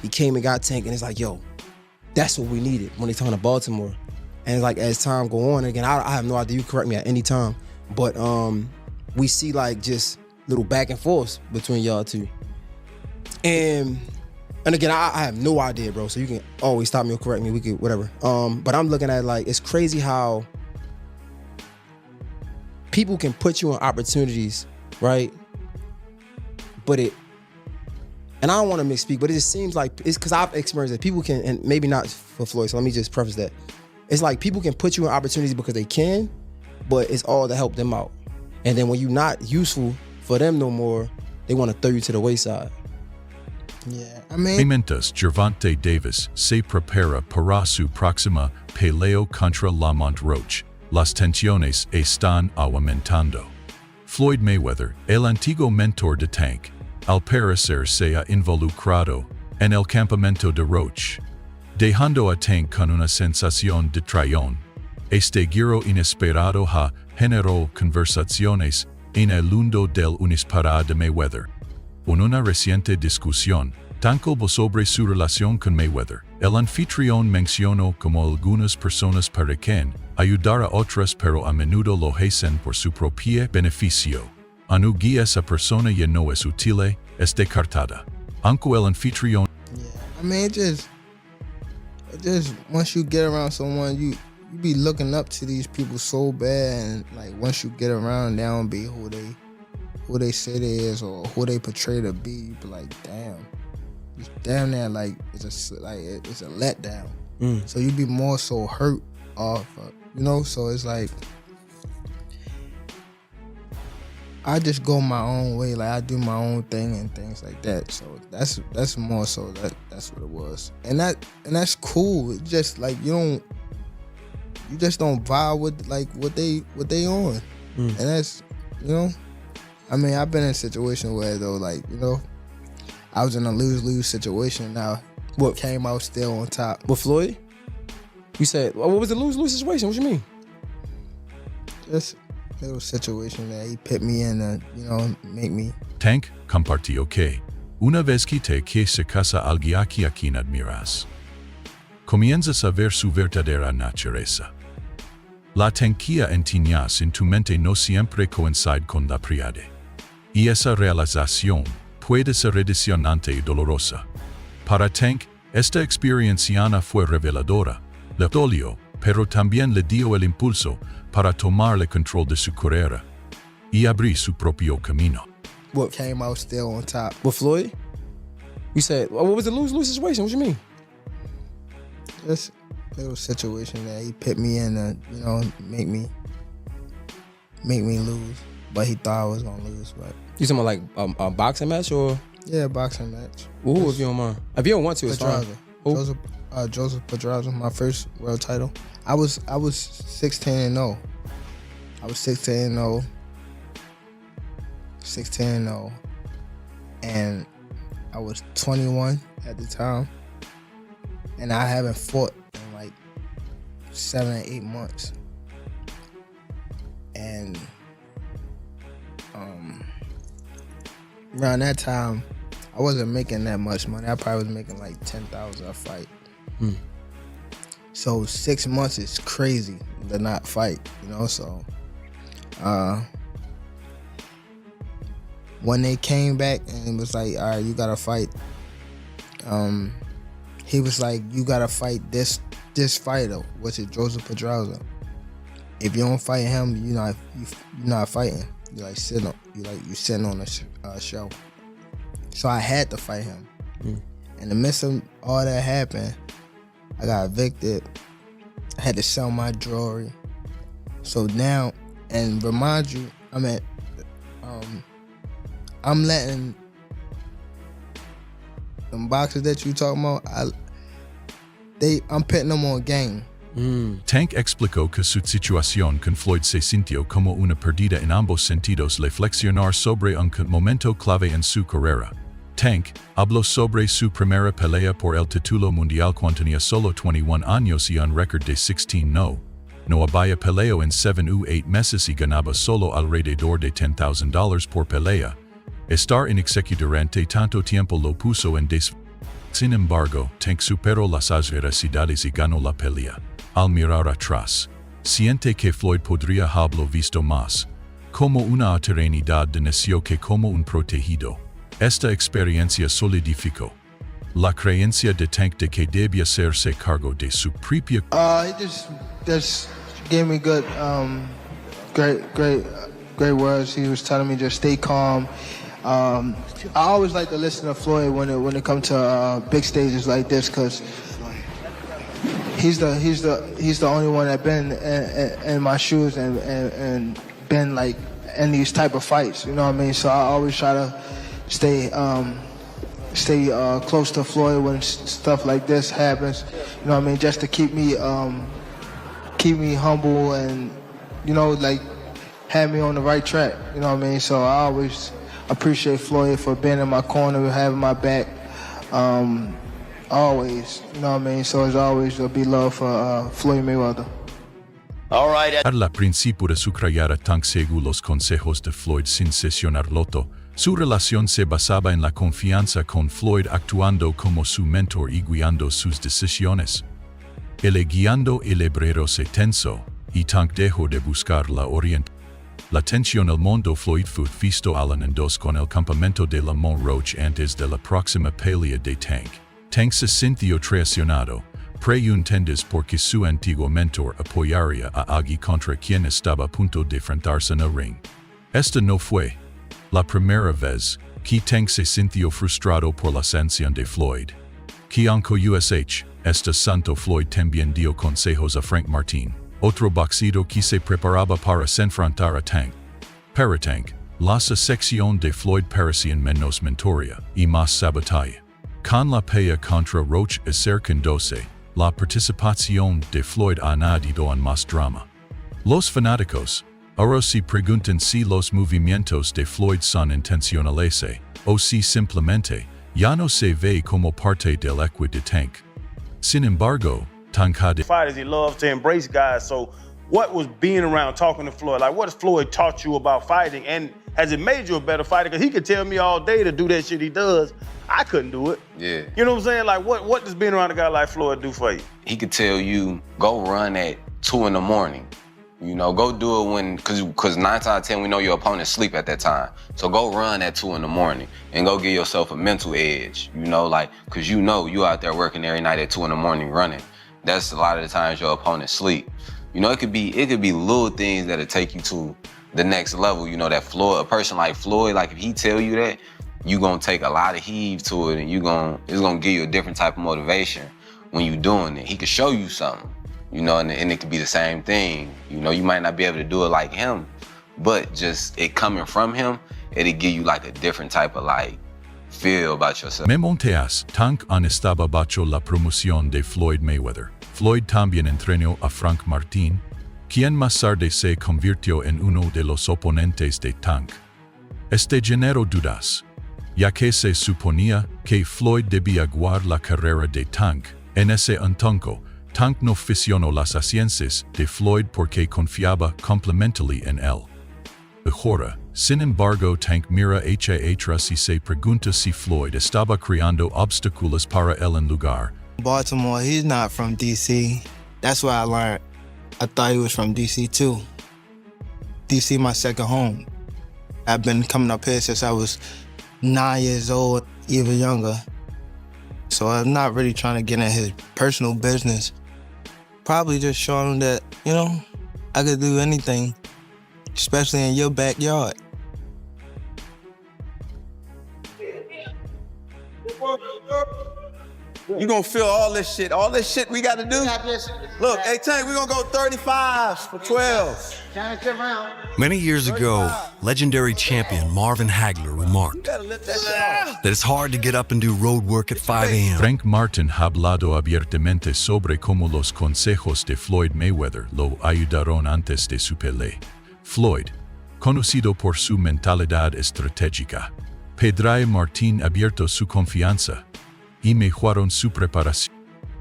he came and got Tank, and it's like, yo, that's what we needed when they talking to Baltimore. And it's like, as time go on, again, I have no idea, you correct me at any time, but we see like just little back and forth between y'all two. And again, I have no idea, bro, so you can always stop me or correct me, we could, whatever. But I'm looking at like, it's crazy how people can put you in opportunities, right? But and I don't want to misspeak, but it just seems like, it's because I've experienced it. People can, and maybe not for Floyd, so let me just preface that. It's like people can put you in opportunities because they can, but it's all to help them out. And then when you're not useful for them no more, they want to throw you to the wayside. Yeah, I mean... Mientras Gervonta Davis se prepara para su próxima pelea contra Lamont Roach, las tensiones están aumentando. Floyd Mayweather, el antiguo mentor de Tank, al parecer se ha involucrado en el campamento de Roach, dejando a Tank con una sensación de traición. Este giro inesperado ha generado conversaciones en el mundo del unispara de Mayweather. En una reciente discusión, Tanko sobre su relación con Mayweather, el anfitrión mencionó como algunas personas parecen ayudar a otras pero a menudo lo hacen por su propio beneficio. Aunque esa persona ya no es útil, es descartada. Aunque el anfitrión... Yeah, I mean, it just once you get around someone, you be looking up to these people so bad, and like once you get around, they don't be who they say they is or who they portray to be. You be like, damn, it's damn near like it's a letdown. So you be more so hurt off, you know. So it's like I just go my own way, like I do my own thing and things like that. So that's more so that's what it was, and that's cool. It's just like you just don't vibe with like what they on, and that's, you know. I mean, I've been in a situation where though, like, you know, I was in a lose-lose situation. Now, what came out still on top. With Floyd? You said, well, what was the lose-lose situation? What you mean? Just a little situation that he put me in to, you know, make me. Tank compartió que una vez que se casa alguien a quien admiras, comienzas a ver su verdadera naturaleza. La tanquía entiñas en tu mente no siempre coincide con la priade. Y esa realización puede ser redecionante y dolorosa. Para Tank, esta experiencia fue reveladora. Le dolió, pero también le dio el impulso para tomar el control de su carrera y abrir su propio camino. What came out still on top. With Floyd? You said, well, what was the lose-lose situation? What you mean? Just a little situation that he put me in to, you know, make me lose. But he thought I was gonna lose. But You talking about like a boxing match or? yeah, boxing match. Ooh, if you don't mind. If you don't want to, it's fine. Pedraza. Joseph Pedraza, my first world title. I was 16-0. I was 16-0. 16-0. And I was 21 at the time. And I haven't fought in like 7 or 8 months. And around that time, I wasn't making that much money. I probably was making like $10,000 a fight. So 6 months is crazy to not fight, you know. So when they came back and it was like, all right, you gotta fight. He was like, you gotta fight this fighter, which is Joseph Pedraza. If you don't fight him, you're not fighting. You sitting on a show. So I had to fight him. In the midst of all that happened, I got evicted. I had to sell my jewelry. So now, and remind you, I'm letting them boxers that you talking about, I'm putting them on game. Tank explicó que su situación con Floyd se sintió como una pérdida en ambos sentidos. Le flexionar sobre un momento clave en su carrera. Tank habló sobre su primera pelea por el título mundial cuando tenía solo 21 años y un récord de 16-0. No había peleado en 7 u 8 meses y ganaba solo alrededor de $10,000 por pelea. Estar inexecuto durante tanto tiempo lo puso en Sin embargo, Tank superó las adversidades y ganó la pelea. Al mirar atrás, siente que Floyd podría haberlo visto más como una eternidad de necio que como un protegido. Esta experiencia solidificó la creencia de Tank de que debía hacerse cargo de su propia. He just gave me good, great words. He was telling me just stay calm. I always like to listen to Floyd when it comes to big stages like this, because he's the only one that been in my shoes and been like in these type of fights. You know what I mean? So I always try to stay close to Floyd when stuff like this happens. You know what I mean? Just to keep me humble and, you know, like have me on the right track. You know what I mean? So I always appreciate Floyd for being in my corner, having my back. Always, you know what I mean? So it's always there'll be love for Floyd Mayweather. All right. Al principio de su carrera, Tank según los consejos de Floyd sin sesionar loto. Su relación se basaba en la confianza con Floyd, actuando como su mentor y guiando sus decisiones. Él guiando el hebrero se tensó, y Tank dejó de buscar la orientación. La tensión del mundo. Floyd fue visto Alan en dos con el campamento de Lamont Roach antes de la próxima pelea de Tank. Tank se sintió traicionado, preguntándose por qué su antiguo mentor apoyaría a alguien contra quien estaba a punto de enfrentarse en el ring. Esta no fue la primera vez que Tank se sintió frustrado por la sanción de Floyd. Que aunque este santo Floyd también dio consejos a Frank Martin, otro boxeador que se preparaba para enfrentar a Tank. Para Tank, la sección de Floyd parecía menos mentoria y más sabotaje. Con la pelea contra Roach acercándose, la participación de Floyd ha añadido en más drama. Los fanáticos ahora se preguntan si los movimientos de Floyd son intencionales o si simplemente ya no se ve como parte del equipo de Tank. Sin embargo, Tank had Fighters, he loves to embrace guys. So what was being around talking to Floyd? Like, what has Floyd taught you about fighting? And has it made you a better fighter? Because he could tell me all day to do that shit he does. I couldn't do it. Yeah. You know what I'm saying? Like, what does being around a guy like Floyd do for you? He could tell you, go run at 2 in the morning. You know, go do it when, cause 9 times out of 10, we know your opponent sleep at that time. So go run at 2 in the morning and go give yourself a mental edge, you know, like, cause you know you out there working every night at 2 in the morning running. That's a lot of the times your opponent sleep. You know, it could be little things that'll take you to the next level. You know, that Floyd, a person like Floyd, like if he tell you that, you gonna take a lot of heave to it and it's gonna give you a different type of motivation when you doing it. He could show you something, you know, and it could be the same thing. You know, you might not be able to do it like him, but just it coming from him, it'll give you like a different type of like feel about yourself. Memonteas, Tank estaba bajo la promoción de Floyd Mayweather. Floyd también entrenó a Frank Martin, quien más tarde se convirtió en uno de los oponentes de Tank. Este generó dudas, ya que se suponía que Floyd debía guardar la carrera de Tank. En ese entonces, Tank no aficionó las ciencias de Floyd porque confiaba completamente en él. Ahora, sin embargo, Tank mira hacia atrás y se pregunta si Floyd estaba creando obstáculos para él en lugar. Baltimore, he's not from DC. That's what I learned. I thought he was from DC too. DC my second home. I've been coming up here since I was 9 years old, even younger. So I'm not really trying to get in his personal business. Probably just showing him that, you know, I could do anything, especially in your backyard. You gonna feel all this shit we gotta do? Look, hey Tank, we gonna go 35s for 12. Many years ago, legendary champion Marvin Hagler remarked that it's hard to get up and do road work at 5 a.m. Frank Martin ha hablado abiertamente sobre cómo los consejos de Floyd Mayweather lo ayudaron antes de su pelea. Floyd, conocido por su mentalidad estratégica, Pedro Martin abierto su confianza y mejoraron su preparación.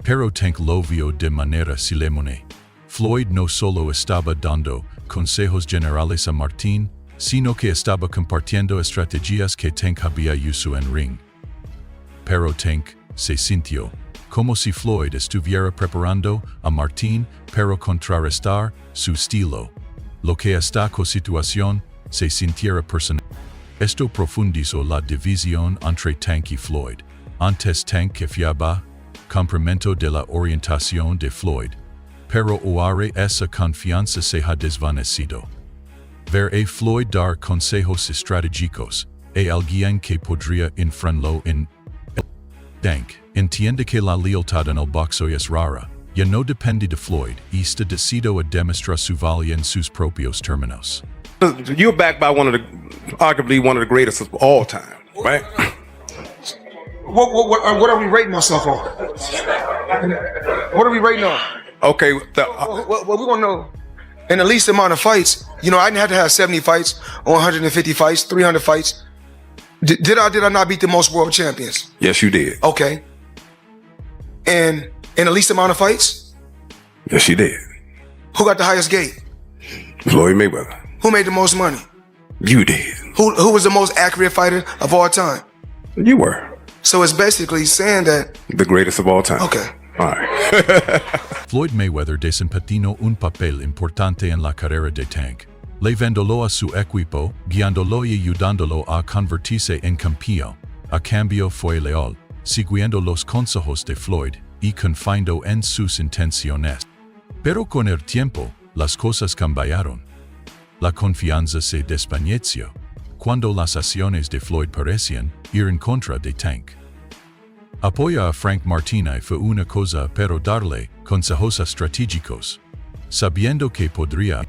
Pero Tank lo vio de manera solemne. Floyd no solo estaba dando consejos generales a Martin, sino que estaba compartiendo estrategias que Tank había usado en ring. Pero Tank se sintió como si Floyd estuviera preparando a Martín para contrarrestar su estilo. Lo que esta situación se sintiera personal. Esto profundizó la división entre Tank y Floyd. Antes Tank confiaba complemento de la orientación de Floyd, pero ahora esa confianza se ha desvanecido. Ver a Floyd dar consejos estratégicos a alguien que podría influirlo en Tank entiende que la lealtad en el boxeo es rara, ya no depende de Floyd y está decidido a demostrar su valía en sus propios términos. You're backed by arguably one of the greatest of all time, right? What are we rating ourselves on? What are we rating on? Okay, Well, we're gonna know. In the least amount of fights, you know, I didn't have to have 70 fights, or 150 fights, 300 fights. Did I not beat the most world champions? yes, you did. Okay. And in the least amount of fights, Yes, you did. who got the highest gate? Floyd Mayweather. Who made the most money? You did. Who was the most accurate fighter of all time? You were. So it's basically saying that, The greatest of all time. okay. All right. Floyd Mayweather desempeñó un papel importante en la carrera de Tank, llevándolo a su equipo, guiándolo y ayudándolo a convertirse en campeón. A cambio fue leal, siguiendo los consejos de Floyd y confiando en sus intenciones. Pero con el tiempo, las cosas cambiaron. La confianza se desvaneció cuando las acciones de Floyd parecían ir en contra de Tank. Apoya a Frank Martina fue una cosa, pero darle consejos estratégicos, sabiendo que podría.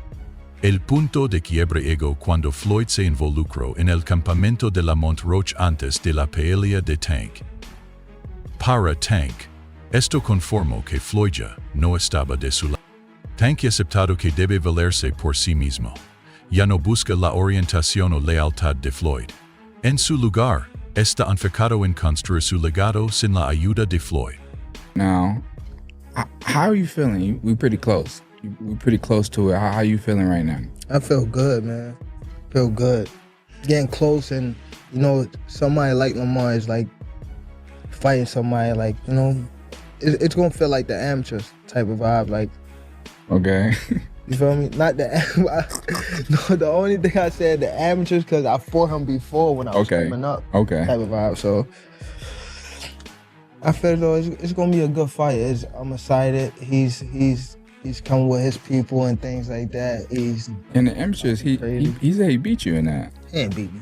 El punto de quiebre llegó cuando Floyd se involucró en el campamento de Lamont Roach antes de la pelea de Tank. Para Tank, esto conformó que Floyd ya no estaba de su lado. Tank ha aceptado que debe valerse por sí mismo. Ya no busca la orientación o lealtad de Floyd. En su lugar, está enfocado en construir su legado sin la ayuda de Floyd. Now, how are you feeling? We're pretty close. We're pretty close to it. How are you feeling right now? I feel good, man. Feel good. Getting close, and you know, somebody like Lamont is like fighting somebody like, you know, it's gonna feel like the amateurs type of vibe. Like, Okay. you feel me? Not the no. The only thing I said the amateurs because I fought him before when I was Okay. coming up. Okay. Type of vibe. So I feel though it's gonna be a good fight. I'm excited. He's coming with his people and things like that. He's In the amateurs, he said he beat you in that. He didn't beat me.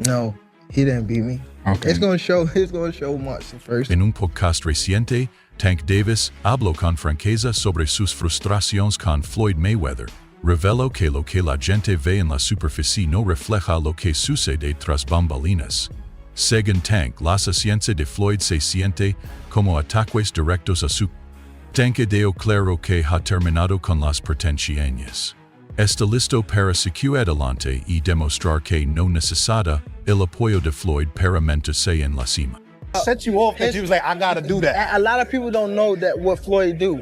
No, he didn't beat me. Okay. It's gonna show much first. En un podcast reciente, Tank Davis habló con franqueza sobre sus frustraciones con Floyd Mayweather. Reveló que lo que la gente ve en la superficie no refleja lo que sucede tras bambalinas. Según Tank, la ciencia de Floyd se siente como ataques directos a su. Tank dejó claro que ha terminado con las pretensiones. Está listo para seguir adelante y demostrar que no necesita el apoyo de Floyd para mantenerse en la cima. Set you off that you was like, I gotta do that. A lot of people don't know that what Floyd do.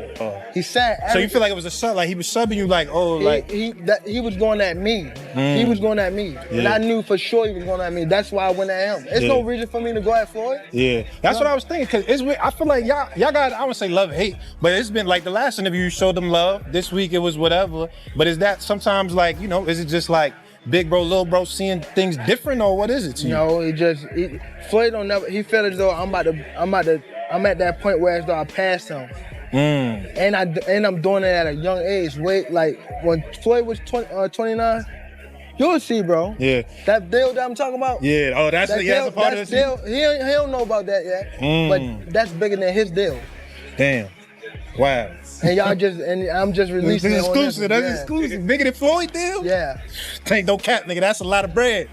He said. So you feel like it was a sub, like he was subbing you, like, oh, like. He was going at me. He was going at me, and I knew for sure he was going at me. That's why I went at him. There's no reason for me to go at Floyd. Yeah, that's what I was thinking. Cause it's weird. I feel like y'all got, I would say love, hate, but it's been like the last interview you showed them love. This week it was whatever. But is that sometimes like, you know, is it just like big bro, little bro seeing things different, or what is it to you? No, Floyd don't never. He felt as though I'm at that point where as though I passed him. And I'm doing it at a young age. Wait, like when Floyd was 29, you'll see, bro. Yeah. That deal that I'm talking about. Yeah. Oh, that's a part of that this. deal. He don't know about that yet. But that's bigger than his deal. Damn. Wow. And I'm just releasing It's it on exclusive. That's exclusive. Bigger than Floyd deal? Yeah. Ain't no cap, nigga. That's a lot of bread.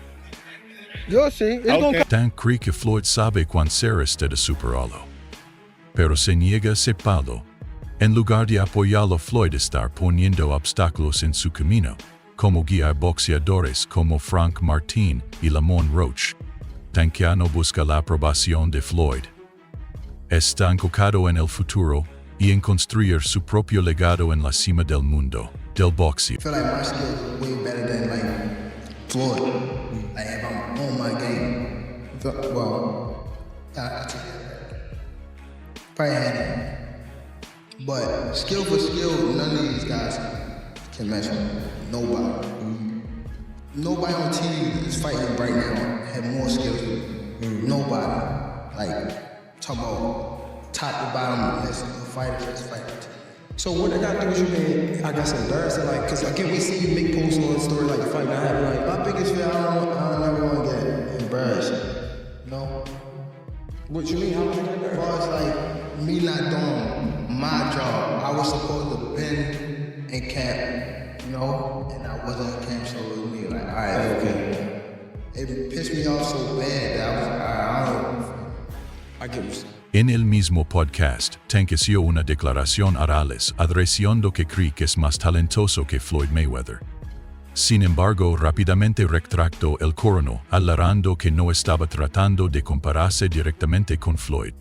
You'll see. It's gonna come. Tank cree que Floyd sabe cuán ser este de superarlo. Pero se niega a aceptarlo. En lugar de apoyarlo, Floyd está poniendo obstáculos en su camino, como guiar boxeadores como Frank Martin y Lamont Roach. Tank ya no busca la aprobación de Floyd. Está enfocado en el futuro y en construir su propio legado en la cima del mundo, del boxeo. I feel like my skills are way better than like Floyd. Like if I'm on my game. Well, I take that. probably had him. But skill for skill, none of these guys can match him. Nobody. Nobody on TV that's fighting right now have more skills than him. Nobody. Like, talking about top to bottom, let's fighters, let's fight. So what I got to do is you being, I guess, embarrassing, like, because again, we see you make posts on the story, like, the fight that happened, like, My biggest fear, I never want to get embarrassed. You know? what you mean, how would you get As far as like me not doing my job, I was supposed to been in camp, you know, and I wasn't in camp, so it was me like, all right, okay. It pissed me off so bad that I was like, all right, I don't know. I get you. En el mismo podcast, Tanqueció una declaración orales adreciendo que cree que es más talentoso que Floyd Mayweather. Sin embargo, rápidamente retractó el corono, alarando que no estaba tratando de compararse directamente con Floyd.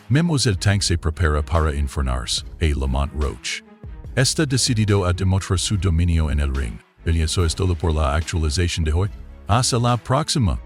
Vemos el Tank se prepara para enfrentarse a Lamont Roach. Está decidido a demostrar su dominio en el ring. Y eso es todo por la actualización de hoy. Hasta la próxima.